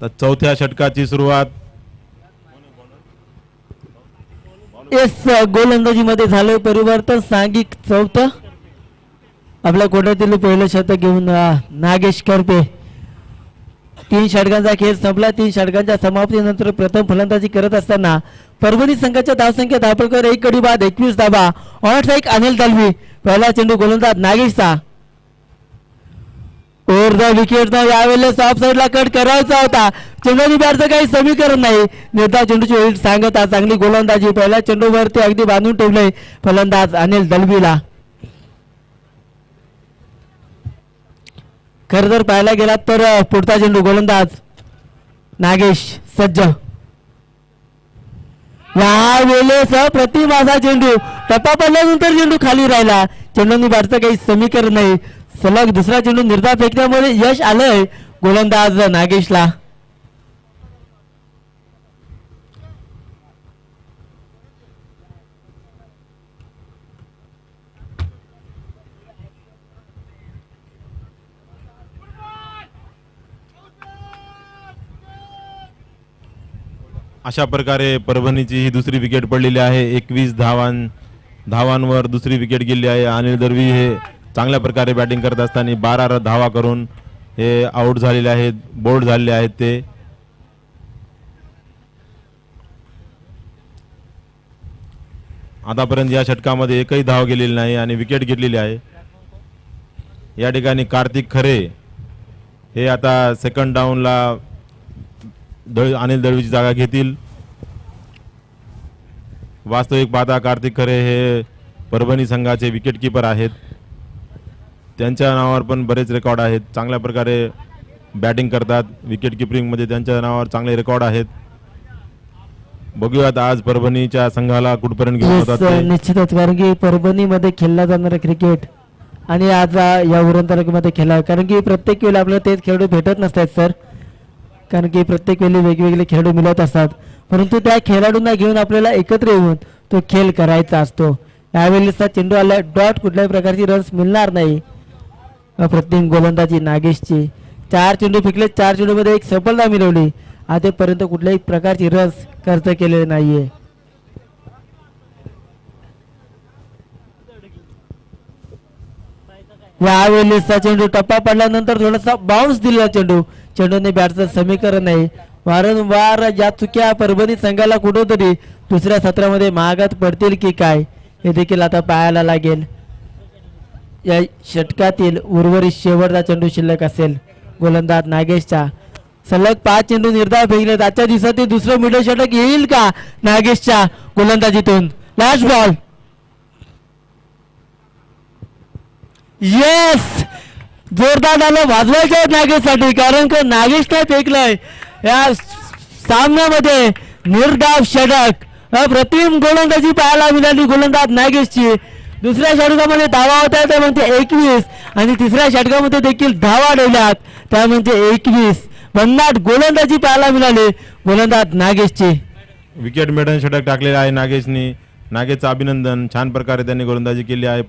तर चौथ्या षटकाची सुरुवात गोलंदाजी मध्ये झालंय परिवर्तन. सांघिक चौथं आपल्या कोट्यातील पहिलं शतक घेऊन नागेश करपे. 3 षटकांचा खेळ संपला. 3 षटकांच्या समाप्तीनंतर प्रथम फलंदाजी करत असताना परभणी संघाच्या धावसंख्या धापडकर 1 गडी बाद 21 धावा. On strike Anil Dalvi. पहिला चेंडू गोलंदाज नागेशचा. ओव्हर द विकेट यावेळेस ऑफ साईडला कट करायचा होता. चेंडूनी बॅटचं काही समीकरण नाही. निर्धाव चेंडूची वेळ सांगत चांगली गोलंदाजी. पहिल्या चेंडूवरती अगदी बांधून ठेवलंय फलंदाज अनिल दलवीला. खरं जर पाहायला गेला तर पुढचा चेंडू गोलंदाज नागेश सज्ज. या वेळेस प्रतिम असा चेंडू टप्पा पडल्यानंतर चेंडू खाली राहिला. चेंडूनी बॅटचं काही समीकरण नाही. सलग दुसरा चेंडू निर्धाव फेकण्यामध्ये यश आलंय गोलंदाज नागेशला. अशा प्रकारे परभणीची ही दुसरी विकेट पडलेली आहे. 21 धावांवर दुसरी विकेट गेली आहे. अनिल दलवी हे चांगल्या प्रकारे बॅटिंग करत असताना 12 धावा करून हे आउट झालेले आहेत, बोल्ड झालेले आहेत. ते आतापर्यंत या षटकामध्ये एकही धाव गेलेली नाही आणि विकेट घेतलेली आहे. या ठिकाणी कार्तिक खरे हे आता सेकंड डाऊनला अनिल दलवीची जागा घेतील. वास्तविक पाहता कार्तिक खरे हे परभणी संघाचे विकेट कीपर आहेत. त्यांच्या नावावर पण बरेच रेकॉर्ड आहेत. चांगल्या प्रकारे बॅटिंग करतात. विकेट किपरिंगमध्ये त्यांच्या नावावर चांगले रेकॉर्ड आहेत. बघूयात आज परभणीच्या संघाला कुठपर्यंत घेऊन जातात. निश्चितच, कारण की परभणीमध्ये खेळला जाणारा क्रिकेट आणि आज या उरण तालुक्यामध्ये खेळला, कारण की प्रत्येक वेळी आपल्याला तेच खेळाडू भेटत नसतात सर. कारण की प्रत्येक वेळी वेगवेगळे खेळाडू मिळत असतात, परंतु त्या खेळाडूंना घेऊन आपल्याला एकत्र येऊन तो खेळ करायचा असतो. यावेळेसचा चेंडू आला डॉट, कुठल्याही प्रकारची रन्स मिळणार नाही. अप्रतिम गोलंदाजी नागेशची. 4 चेंडू फेकले, 4 चेंडूमध्ये एक सफलता मिळवली. आतापर्यंत कुठल्याही प्रकारची रन्स खर्च केलेले नाहीये. यावेळेसचा चेंडू टप्पा पडल्यानंतर थोडासा बाउन्स दिलेला चेंडू. चेंडूने बॅटचं समीकरण नाही. वारंवार या चुक्या परभणी संघाला कुठेतरी दुसऱ्या सत्रामध्ये महागात पडतील की काय हे देखील आता पाहायला लागेल. या षटकातील उर्वरित शेवटचा चेंडू शिल्लक असेल गोलंदाज नागेशचा. सलग 5 चेंडू निर्धाव फेकलेत. आजच्या दिवसातील दुसरं मिडल षटक येईल का नागेशच्या गोलंदाजीतून? Last ball. येस, जोरदार डायलॉग वाजवायचे आहेत नागेशसाठी, कारण की नागेशने फेकलंय या सामन्यामध्ये निर्धाव षटक. अप्रतिम गोलंदाजी पाहायला मिळाली गोलंदाज नागेशची. दुसऱ्या षटकामध्ये धावा होत्या त्या म्हणजे 21 आणि तिसऱ्या षटकामध्ये देखील धावा आढळल्यात त्या म्हणजे 21. भन्नाट गोलंदाजी पाहायला मिळाली गोलंदाज नागेशची. विकेट मेडन षटक टाकलेले आहे नागेशनी. नागेशचं अभिनंदन. छान प्रकारे त्यांनी गोलंदाजी केली आहे.